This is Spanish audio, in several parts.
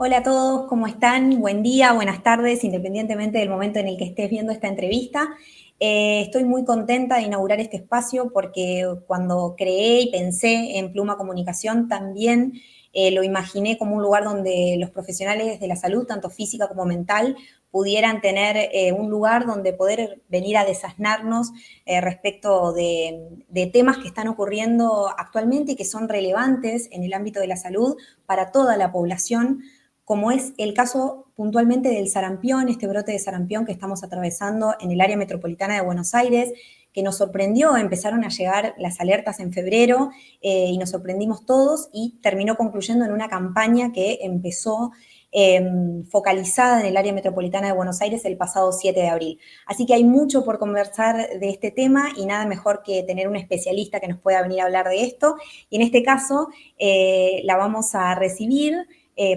Hola a todos, ¿cómo están? Buen día, buenas tardes, independientemente del momento en el que estés viendo esta entrevista. Estoy muy contenta de inaugurar este espacio porque cuando creé y pensé en Pluma Comunicación también lo imaginé como un lugar donde los profesionales de la salud, tanto física como mental, pudieran tener un lugar donde poder venir a desasnarnos respecto de temas que están ocurriendo actualmente y que son relevantes en el ámbito de la salud para toda la población, como es el caso puntualmente del sarampión, este brote de sarampión que estamos atravesando en el área metropolitana de Buenos Aires, que nos sorprendió. Empezaron a llegar las alertas en febrero y nos sorprendimos todos y terminó concluyendo en una campaña que empezó focalizada en el área metropolitana de Buenos Aires el pasado 7 de abril. Así que hay mucho por conversar de este tema y nada mejor que tener un especialista que nos pueda venir a hablar de esto. Y en este caso la vamos a recibir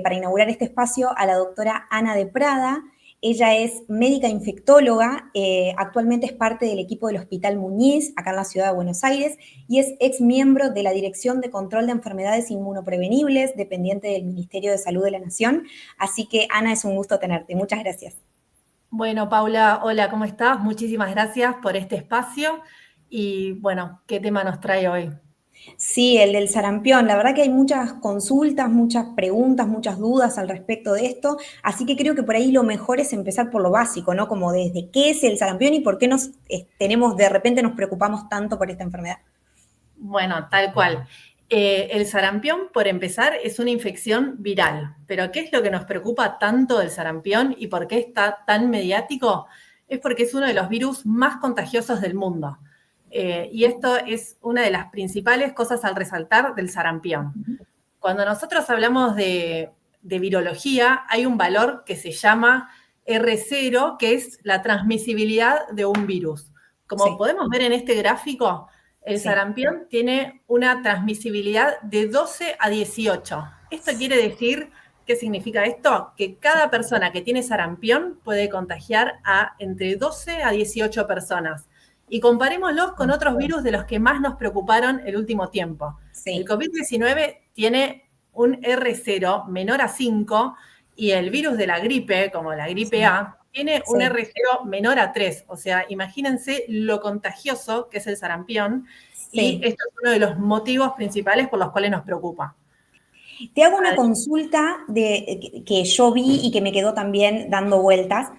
para inaugurar este espacio a la doctora Ana de Prada. Ella es médica infectóloga, actualmente es parte del equipo del Hospital Muñiz, acá en la ciudad de Buenos Aires, y es ex miembro de la Dirección de Control de Enfermedades Inmunoprevenibles, dependiente del Ministerio de Salud de la Nación. Así que, Ana, es un gusto tenerte. Muchas gracias. Bueno, Paula, hola, ¿cómo estás? Muchísimas gracias por este espacio y bueno, ¿qué tema nos trae hoy? Sí, el del sarampión. La verdad que hay muchas consultas, muchas preguntas, muchas dudas al respecto de esto, así que creo que por ahí lo mejor es empezar por lo básico, ¿no? Como desde qué es el sarampión y por qué de repente nos preocupamos tanto por esta enfermedad. Bueno, tal cual. El sarampión, por empezar, es una infección viral, pero ¿qué es lo que nos preocupa tanto del sarampión y por qué está tan mediático? Es porque es uno de los virus más contagiosos del mundo. Y esto es una de las principales cosas al resaltar del sarampión. Cuando nosotros hablamos de virología, hay un valor que se llama R0, que es la transmisibilidad de un virus. Como Sí, podemos ver en este gráfico, el sí. sarampión tiene una transmisibilidad de 12 a 18. Esto quiere decir, ¿qué significa esto? Que cada persona que tiene sarampión puede contagiar a entre 12 a 18 personas. Y comparémoslos con otros virus de los que más nos preocuparon el último tiempo. El Sí, COVID-19 tiene un R0 menor a 5 y el virus de la gripe, como la gripe sí, A, tiene un sí, R0 menor a 3. O sea, imagínense lo contagioso que es el sarampión y sí. esto es uno de los motivos principales por los cuales nos preocupa. Te hago una consulta que yo vi y que me quedó también dando vueltas.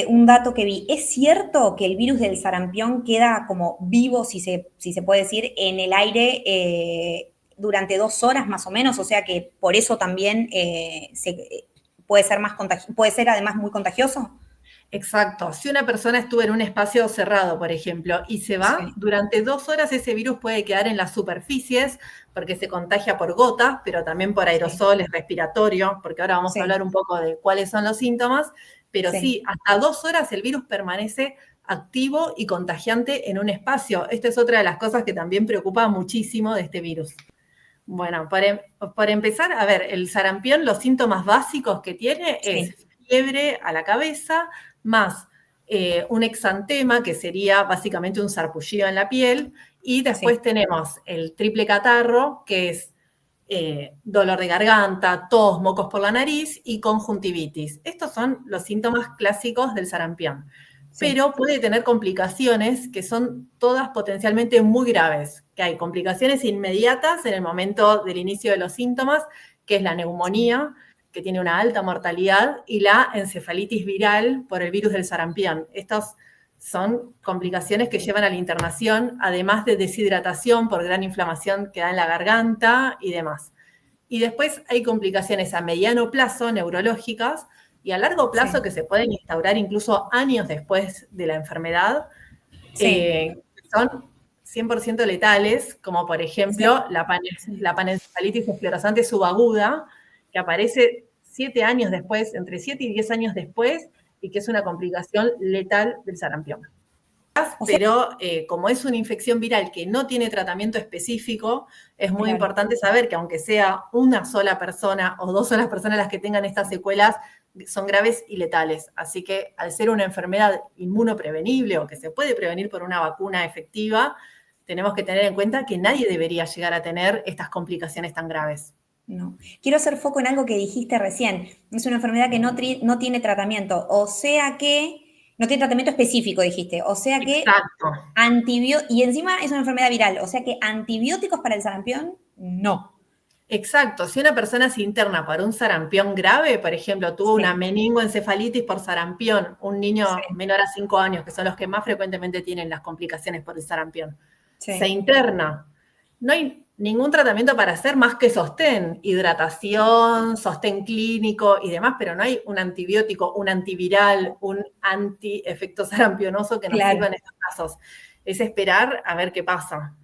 Un dato que vi. ¿Es cierto que el virus del sarampión queda como vivo, si se puede decir, en el aire durante 2 horas más o menos? O sea que por eso también puede ser además muy contagioso. Exacto. Si una persona estuvo en un espacio cerrado, por ejemplo, y se va, Sí, durante 2 horas ese virus puede quedar en las superficies porque se contagia por gotas, pero también por sí, aerosoles respiratorios, porque ahora vamos a sí, hablar un poco de cuáles son los síntomas, pero sí. sí, hasta 2 horas el virus permanece activo y contagiante en un espacio. Esta es otra de las cosas que también preocupa muchísimo de este virus. Bueno, para empezar, a ver, el sarampión, los síntomas básicos que tiene Sí, es fiebre a la cabeza, más un exantema, que sería básicamente un sarpullido en la piel, y sí, después tenemos el triple catarro, que es dolor de garganta, tos, mocos por la nariz y conjuntivitis. Estos son los síntomas clásicos del sarampión, sí, pero puede tener complicaciones que son todas potencialmente muy graves, que hay complicaciones inmediatas en el momento del inicio de los síntomas, que es la sí. neumonía, que tiene una alta mortalidad, y la encefalitis viral por el virus del sarampión. Estas son complicaciones que llevan a la internación, además de deshidratación por gran inflamación que da en la garganta y demás. Y después hay complicaciones a mediano plazo neurológicas y a largo plazo Sí, que se pueden instaurar incluso años después de la enfermedad, sí, que son 100% letales, como por sí, ejemplo sí. la panencefalitis esclerosante subaguda, que aparece 7 años después, entre 7 y 10 años después, y que es una complicación letal del sarampión. O sea, Pero como es una infección viral que no tiene tratamiento específico, es muy claro. importante saber que aunque sea una sola persona o dos solas personas las que tengan estas Sí. secuelas, son graves y letales. Así que al ser una enfermedad inmunoprevenible o que se puede prevenir por una vacuna efectiva, tenemos que tener en cuenta que nadie debería llegar a tener estas complicaciones tan graves. No. Quiero hacer foco en algo que dijiste recién. Es una enfermedad que no tiene tratamiento, o sea que no tiene tratamiento específico, dijiste. O sea que Exacto. y encima es una enfermedad viral, o sea que antibióticos para el sarampión, no. Exacto, si una persona se interna para un sarampión grave, por ejemplo, tuvo una Sí, meningoencefalitis por sarampión, un niño sí, menor a 5 años, que son los que más frecuentemente tienen las complicaciones por el sarampión, se sí, interna, no hay ningún tratamiento para hacer más que sostén, hidratación, sostén clínico y demás, pero no hay un antibiótico, un antiviral, un anti-efecto sarampionoso que nos sirva claro. en estos casos. Es esperar a ver qué pasa.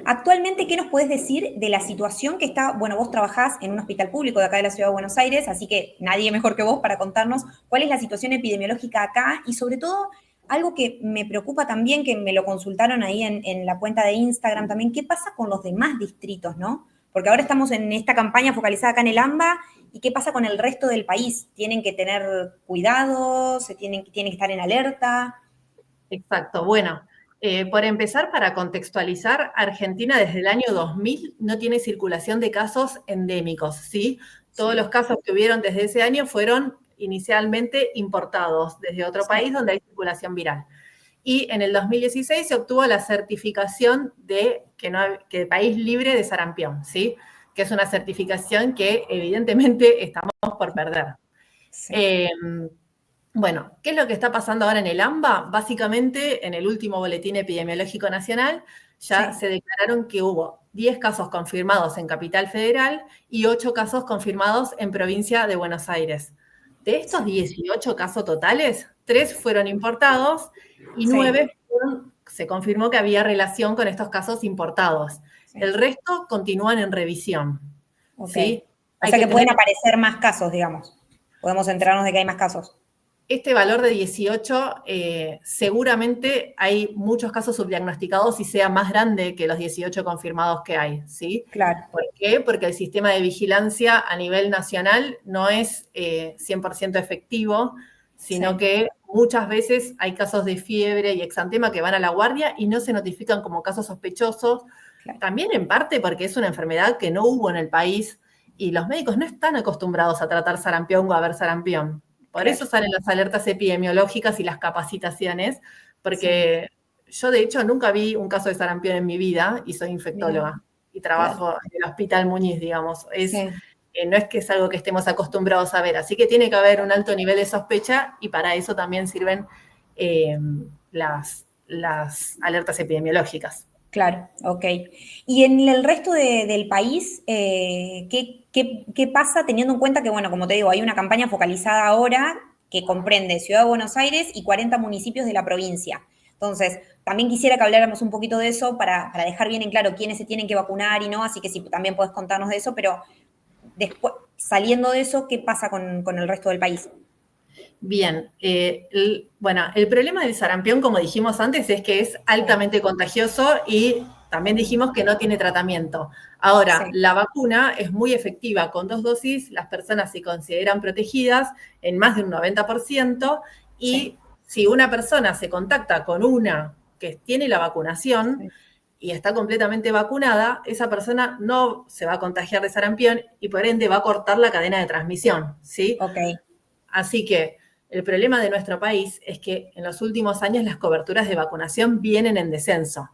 Actualmente, ¿qué nos puedes decir de la situación que está? Bueno, vos trabajás en un hospital público de acá de la Ciudad de Buenos Aires, así que nadie mejor que vos para contarnos cuál es la situación epidemiológica acá y sobre todo algo que me preocupa también, que me lo consultaron ahí en la cuenta de Instagram también, ¿qué pasa con los demás distritos, no? Porque ahora estamos en esta campaña focalizada acá en el AMBA, ¿y qué pasa con el resto del país? ¿Tienen que tener cuidado? ¿Tienen que estar en alerta? Exacto. Bueno, por empezar, para contextualizar, Argentina desde el año 2000 no tiene circulación de casos endémicos, ¿sí? Todos Sí, los casos que hubieron desde ese año fueron inicialmente importados desde otro sí, país donde hay circulación viral. Y en el 2016 se obtuvo la certificación de que país libre de sarampión, ¿sí? Que es una certificación que evidentemente estamos por perder. sí, Eh, bueno, ¿qué es lo que está pasando ahora en el AMBA? Básicamente, en el último boletín epidemiológico nacional ya sí, se declararon que hubo 10 casos confirmados en Capital Federal y 8 casos confirmados en provincia de Buenos Aires. De estos sí, 18 casos totales, 3 fueron importados y sí, 9 se confirmó que había relación con estos casos importados. El sí. resto continúan en revisión, Ok. ¿sí? O Hay sea que que tener pueden aparecer más casos, digamos. Podemos enterarnos de que hay más casos. este valor de 18, seguramente hay muchos casos subdiagnosticados y sea más grande que los 18 confirmados que hay, ¿sí? Claro. ¿Por qué? Porque el sistema de vigilancia a nivel nacional no es 100% efectivo, sino Sí, que muchas veces hay casos de fiebre y exantema que van a la guardia y no se notifican como casos sospechosos, claro. también en parte porque es una enfermedad que no hubo en el país y los médicos no están acostumbrados a tratar sarampión o a ver sarampión. Por Claro. eso salen las alertas epidemiológicas y las capacitaciones, Sí. porque yo de hecho nunca vi un caso de sarampión en mi vida y soy Mira, infectóloga y claro. trabajo en el Hospital Muñiz, digamos. Sí. No es que es algo que estemos acostumbrados a ver, así que tiene que haber un alto nivel de sospecha y para eso también sirven eh, las alertas epidemiológicas. Claro, ok. Y en el resto del país, ¿qué pasa teniendo en cuenta que, bueno, como te digo, hay una campaña focalizada ahora que comprende Ciudad de Buenos Aires y 40 municipios de la provincia? Entonces, también quisiera que habláramos un poquito de eso para dejar bien en claro quiénes se tienen que vacunar y no, así que si también puedes contarnos de eso, pero después, saliendo de eso, ¿qué pasa con el resto del país? Bien, bueno, el problema del sarampión, como dijimos antes, es que es Sí, altamente contagioso y también dijimos que no tiene tratamiento. Ahora, sí, la vacuna es muy efectiva. Con 2 dosis, las personas se consideran protegidas en más de un 90% sí, y si una persona se contacta con una que tiene la vacunación sí. y está completamente vacunada, esa persona no se va a contagiar de sarampión y por ende va a cortar la cadena de transmisión, ¿sí? Ok, Así que el problema de nuestro país es que en los últimos años las coberturas de vacunación vienen en descenso.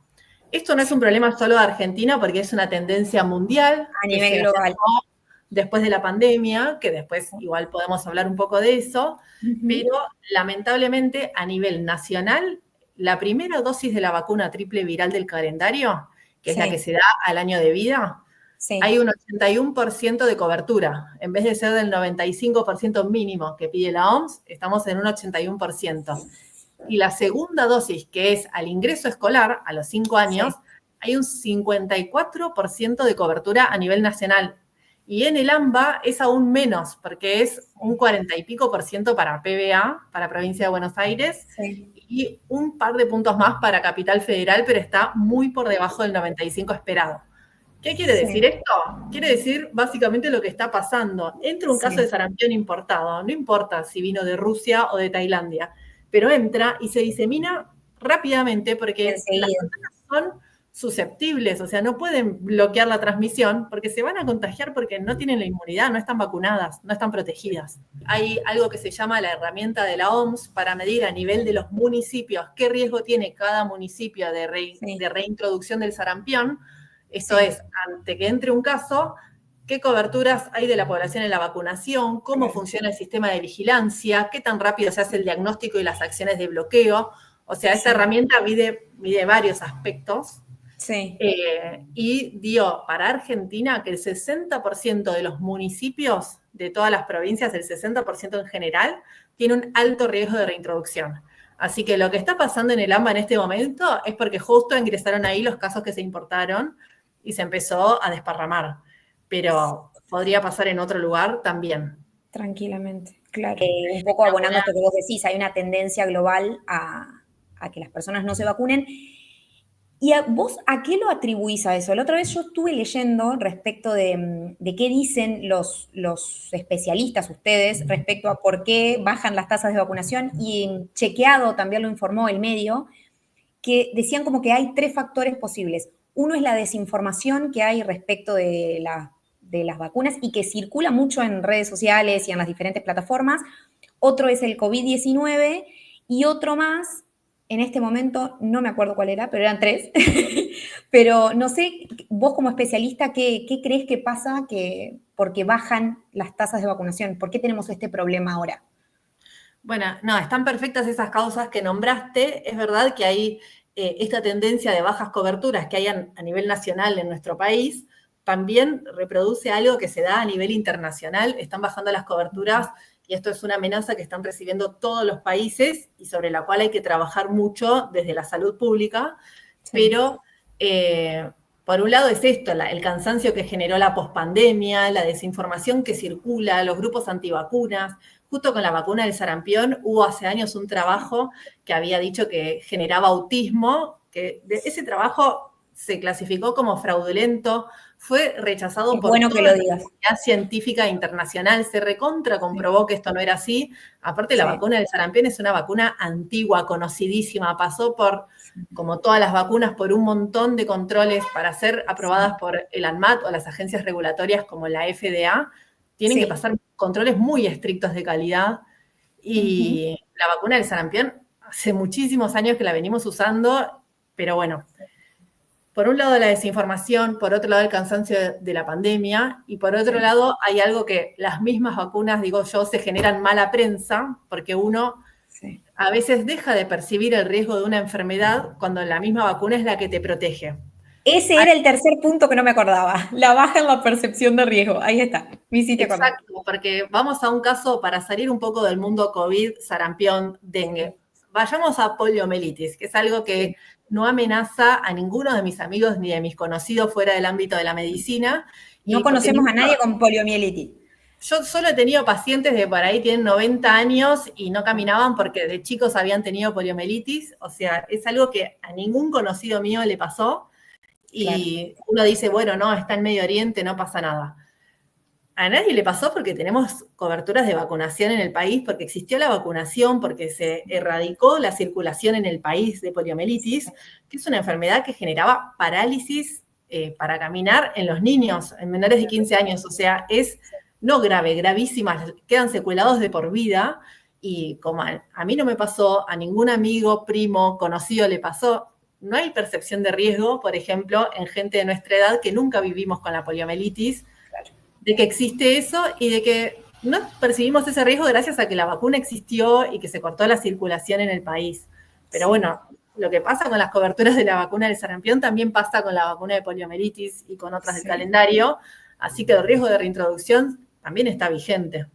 Esto no es un problema solo de Argentina porque es una tendencia mundial a que nivel se global. acercó después de la pandemia, que después igual podemos hablar un poco de eso, Ujú. pero lamentablemente a nivel nacional, la primera dosis de la vacuna triple viral del calendario, que es la que Sí, se da al año de vida, hay sí, un 81% de cobertura. En vez de ser del 95% mínimo que pide la OMS, estamos en un 81%. Y la segunda dosis, que es al ingreso escolar, a los 5 años, sí, hay un 54% de cobertura a nivel nacional. Y en el AMBA es aún menos, porque es un 40 y pico por ciento para PBA, para Provincia de Buenos Aires, sí, y un par de puntos más para Capital Federal, pero está muy por debajo del 95 esperado. ¿Qué quiere decir sí, esto? Quiere decir básicamente lo que está pasando. Entra un caso de sí, sarampión importado, no importa si vino de Rusia o de Tailandia, pero entra y se disemina rápidamente porque las enseguida. personas son susceptibles, o sea, no pueden bloquear la transmisión porque se van a contagiar porque no tienen la inmunidad, no están vacunadas, no están protegidas. Hay algo que se llama la herramienta de la OMS para medir a nivel de los municipios qué riesgo tiene cada municipio de reintroducción del sarampión. Esto es, ante que entre un caso, qué coberturas hay de la población en la vacunación, cómo funciona el sistema de vigilancia, qué tan rápido se hace el diagnóstico y las acciones de bloqueo. O sea, esta herramienta mide varios aspectos. Sí. Y dio para Argentina que el 60% de los municipios de todas las provincias, el 60% en general, tiene un alto riesgo de reintroducción. Así que lo que está pasando en el AMBA en este momento es porque justo ingresaron ahí los casos que se importaron y se empezó a desparramar. Pero podría pasar en otro lugar también. Tranquilamente, claro. Un poco abonando esto que vos decís, hay una tendencia global a que las personas no se vacunen. ¿Y vos a qué lo atribuís a eso? La otra vez yo estuve leyendo respecto de qué dicen los especialistas, ustedes, respecto a por qué bajan las tasas de vacunación, y chequeado, también lo informó el medio, que decían como que hay 3 factores posibles. Uno es la desinformación que hay respecto de las vacunas y que circula mucho en redes sociales y en las diferentes plataformas. Otro es el COVID-19 y otro más, en este momento no me acuerdo cuál era, pero eran 3. Pero no sé, vos como especialista, ¿qué crees que pasa porque bajan las tasas de vacunación? ¿Por qué tenemos este problema ahora? Bueno, no, están perfectas esas causas que nombraste. Es verdad que hay esta tendencia de bajas coberturas que hay a nivel nacional en nuestro país, también reproduce algo que se da a nivel internacional. Están bajando las coberturas y esto es una amenaza que están recibiendo todos los países y sobre la cual hay que trabajar mucho desde la salud pública. Sí. Pero, por un lado es esto, el cansancio que generó la pospandemia, la desinformación que circula, los grupos antivacunas. Justo con la vacuna del sarampión hubo hace años un trabajo que había dicho que generaba autismo, que ese trabajo se clasificó como fraudulento, fue rechazado por toda la comunidad científica internacional, se recontra comprobó que esto no era así. Aparte, la vacuna del sarampión es una vacuna antigua, conocidísima, pasó por, como todas las vacunas, por un montón de controles para ser aprobadas por el ANMAT o las agencias regulatorias como la FDA. Tienen que pasar controles muy estrictos de calidad y la vacuna del sarampión hace muchísimos años que la venimos usando, pero bueno, por un lado la desinformación, por otro lado el cansancio de la pandemia y por otro lado hay algo que las mismas vacunas, digo yo, se generan mala prensa porque uno a veces deja de percibir el riesgo de una enfermedad cuando la misma vacuna es la que te protege. Ese era el tercer punto que no me acordaba, la baja en la percepción de riesgo. Ahí está, me hiciste acordar. Exacto, porque vamos a un caso para salir un poco del mundo COVID, sarampión, dengue. Vayamos a poliomielitis, que es algo que no amenaza a ninguno de mis amigos ni de mis conocidos fuera del ámbito de la medicina. No conocemos a nadie con poliomielitis. Yo solo he tenido pacientes de por ahí tienen 90 años y no caminaban porque de chicos habían tenido poliomielitis. O sea, es algo que a ningún conocido mío le pasó. Y uno dice, bueno, no, está en Medio Oriente, no pasa nada. A nadie le pasó porque tenemos coberturas de vacunación en el país, porque existió la vacunación, porque se erradicó la circulación en el país de poliomielitis, que es una enfermedad que generaba parálisis para caminar en los niños, en menores de 15 años. O sea, es no grave, gravísima, quedan secuelados de por vida. Y como a mí no me pasó, a ningún amigo, primo, conocido le pasó, no hay percepción de riesgo, por ejemplo, en gente de nuestra edad que nunca vivimos con la poliomielitis, de que existe eso y de que no percibimos ese riesgo gracias a que la vacuna existió y que se cortó la circulación en el país. Pero bueno, lo que pasa con las coberturas de la vacuna del sarampión también pasa con la vacuna de poliomielitis y con otras del calendario, así que el riesgo de reintroducción también está vigente.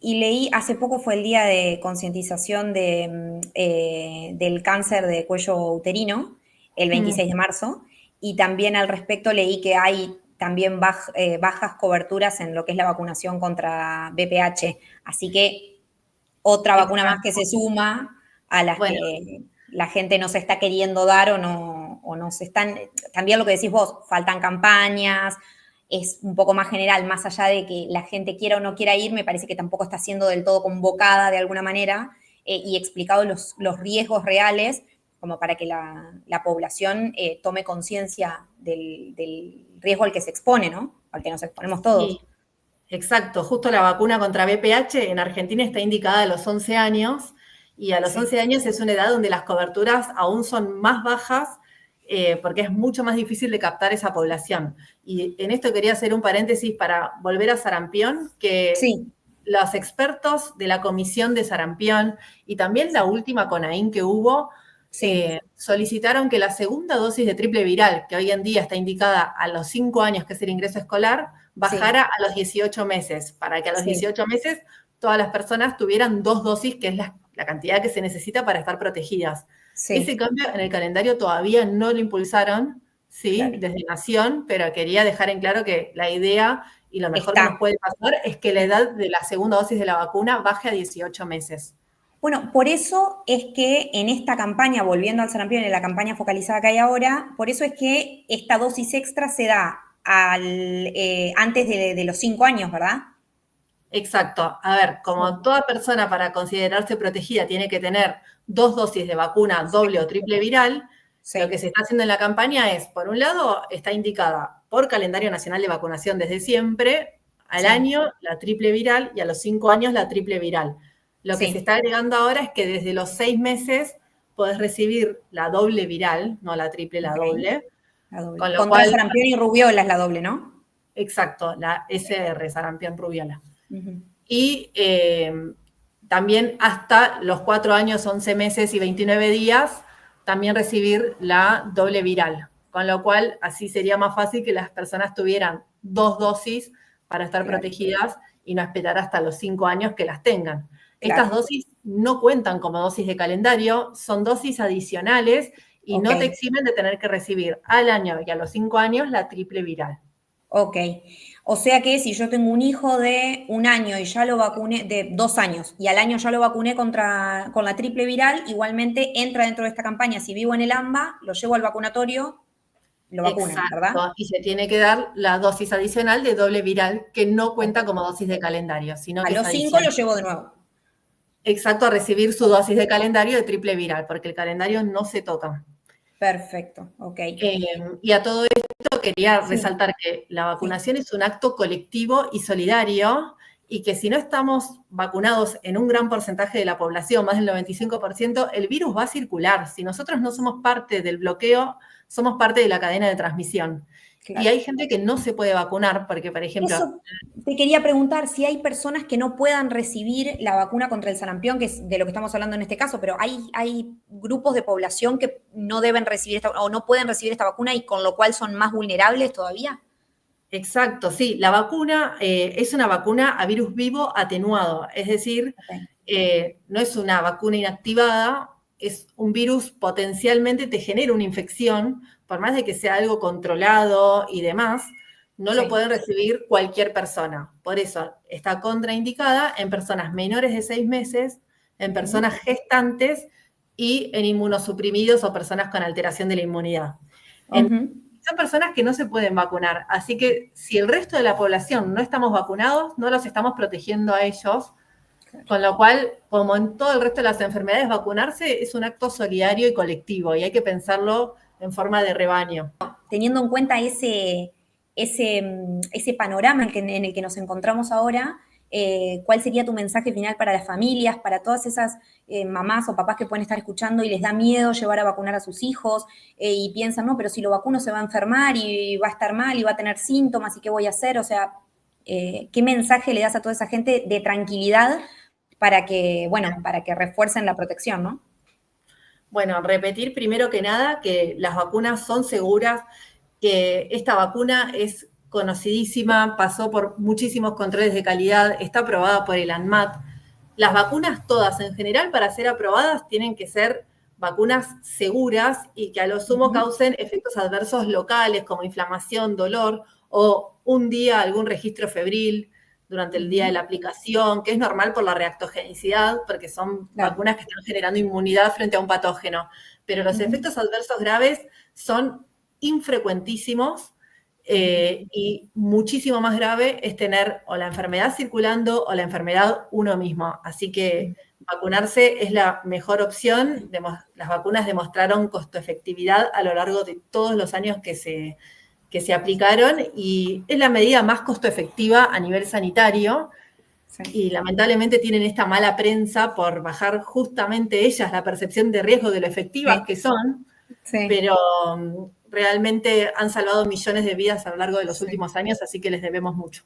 Y leí, hace poco fue el día de concientización del cáncer de cuello uterino, el 26 de marzo, y también al respecto leí que hay también bajas coberturas en lo que es la vacunación contra VPH. Así que otra vacuna más que se suma a las que la gente no se está queriendo dar o no se están... También lo que decís vos, faltan campañas, es un poco más general, más allá de que la gente quiera o no quiera ir, me parece que tampoco está siendo del todo convocada de alguna manera y explicado los riesgos reales. como para que la población tome conciencia del riesgo al que se expone, ¿no? Al que nos exponemos todos. Sí, exacto. Justo la vacuna contra VPH en Argentina está indicada a los 11 años y a los Sí, 11 años es una edad donde las coberturas aún son más bajas porque es mucho más difícil de captar esa población. Y en esto quería hacer un paréntesis para volver a sarampión, que sí, los expertos de la comisión de sarampión y también la sí, última CONAIN que hubo sí, solicitaron que la segunda dosis de triple viral, que hoy en día está indicada a los 5 años, que es el ingreso escolar, sí, bajara a los 18 meses, para que a los sí, 18 meses todas las personas tuvieran 2 dosis, que es la cantidad que se necesita para estar protegidas. Ese sí, cambio en el calendario todavía no lo impulsaron, ¿sí? claro. Desde Nación, pero quería dejar en claro que la idea y lo mejor que nos Está. puede pasar es que la edad de la segunda dosis de la vacuna baje a 18 meses. Bueno, por eso es que en esta campaña, volviendo al sarampión, en la campaña focalizada que hay ahora, por eso es que esta dosis extra se da antes de los 5 años, ¿verdad? Exacto. A ver, Sí, como toda persona para considerarse protegida tiene que tener 2 dosis de vacuna doble o triple viral, lo que sí, se está haciendo en la campaña es, por un lado, está indicada por calendario nacional de vacunación desde siempre, al sí, año la triple viral y a los 5 años la triple viral. Lo que se sí, está agregando ahora es que desde los 6 meses podés recibir la doble viral, no la triple, la ok, doble, la doble. con lo Contra cual, sarampión y rubiola es la doble, ¿no? exacto, la SR, sarampión rubiola. Ujú. Y también hasta los 4 años, 11 meses y 29 días, también recibir la doble viral. Con lo cual, así sería más fácil que las personas tuvieran 2 dosis para estar Claro, protegidas y no esperar hasta los 5 años que las tengan. Estas claro, dosis no cuentan como dosis de calendario, son dosis adicionales y ok. no te eximen de tener que recibir al año y a los 5 años la triple viral. Ok. O sea que si yo tengo un hijo de 1 año y ya lo vacuné, de 2 años, y al año ya lo vacuné con la triple viral, igualmente entra dentro de esta campaña. Si vivo en el AMBA, lo llevo al vacunatorio, lo vacunan, ¿verdad? Exacto, y se tiene que dar la dosis adicional de doble viral, que no Ok. cuenta como dosis de calendario, sino A que es los 5 lo adicional. llevo de nuevo. Exacto, a recibir su dosis de calendario de triple viral, porque el calendario no se toca. Perfecto, ok. Y a todo esto quería Sí, resaltar que la sí, vacunación es un acto colectivo y solidario y que si no estamos vacunados en un gran porcentaje de la población, más del 95%, el virus va a circular. Si nosotros no somos parte del bloqueo, somos parte de la cadena de transmisión. Y claro. hay gente que no se puede vacunar porque, por ejemplo, Eso te quería preguntar si hay personas que no puedan recibir la vacuna contra el sarampión, que es de lo que estamos hablando en este caso, pero hay grupos de población que no deben recibir esta o no pueden recibir esta vacuna y con lo cual son más vulnerables todavía. exacto, sí, la vacuna es una vacuna a virus vivo atenuado, es decir, Ok, no es una vacuna inactivada, es un virus potencialmente te genera una infección, por más de que sea algo controlado y demás, no lo sí. puede recibir cualquier persona. Por eso está contraindicada en personas menores de 6 meses, en Ujú, personas gestantes y en inmunosuprimidos o personas con alteración de la inmunidad. ujú. Son personas que no se pueden vacunar, así que si el resto de la población no estamos vacunados, no los estamos protegiendo a ellos, Claro. con lo cual, como en todo el resto de las enfermedades, vacunarse es un acto solidario y colectivo y hay que pensarlo en forma de rebaño. Teniendo en cuenta ese panorama en el que nos encontramos ahora, ¿cuál sería tu mensaje final para las familias, para todas esas mamás o papás que pueden estar escuchando y les da miedo llevar a vacunar a sus hijos y piensan, no, pero si lo vacuno se va a enfermar y va a estar mal y va a tener síntomas y qué voy a hacer? O sea, ¿qué mensaje le das a toda esa gente de tranquilidad para que, bueno, para que refuercen la protección, ¿no? Bueno, repetir primero que nada que las vacunas son seguras, que esta vacuna es conocidísima, pasó por muchísimos controles de calidad, está aprobada por el ANMAT. Las vacunas todas en general para ser aprobadas tienen que ser vacunas seguras y que a lo sumo Ujú, causen efectos adversos locales como inflamación, dolor o un día algún registro febril durante el día de ujú, la aplicación, que es normal por la reactogenicidad, porque son claro. vacunas que están generando inmunidad frente a un patógeno. Pero los Ujú, efectos adversos graves son infrecuentísimos ujú, y muchísimo más grave es tener o la enfermedad circulando o la enfermedad uno mismo. Así que vacunarse es la mejor opción. Las vacunas demostraron costo-efectividad a lo largo de todos los años que se aplicaron y es la medida más costo-efectiva a nivel sanitario. Sí. Y lamentablemente tienen esta mala prensa por bajar justamente ellas la percepción de riesgo de lo efectivas que son, pero realmente han salvado millones de vidas a lo largo de los últimos años, así que les debemos mucho.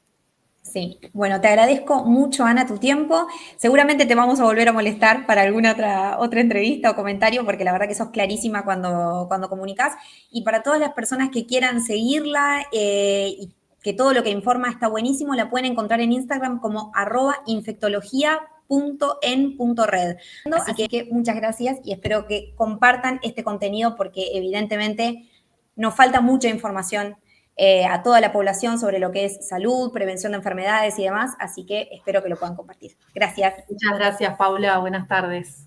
Sí, bueno, te agradezco mucho, Ana, tu tiempo. Seguramente te vamos a volver a molestar para alguna otra entrevista o comentario, porque la verdad que sos clarísima cuando comunicás. Y para todas las personas que quieran seguirla y que todo lo que informa está buenísimo, la pueden encontrar en Instagram como @infectología.en.red. Así que muchas gracias y espero que compartan este contenido porque evidentemente nos falta mucha información a toda la población sobre lo que es salud, prevención de enfermedades y demás, así que espero que lo puedan compartir. Gracias. Muchas gracias, Paula. Buenas tardes.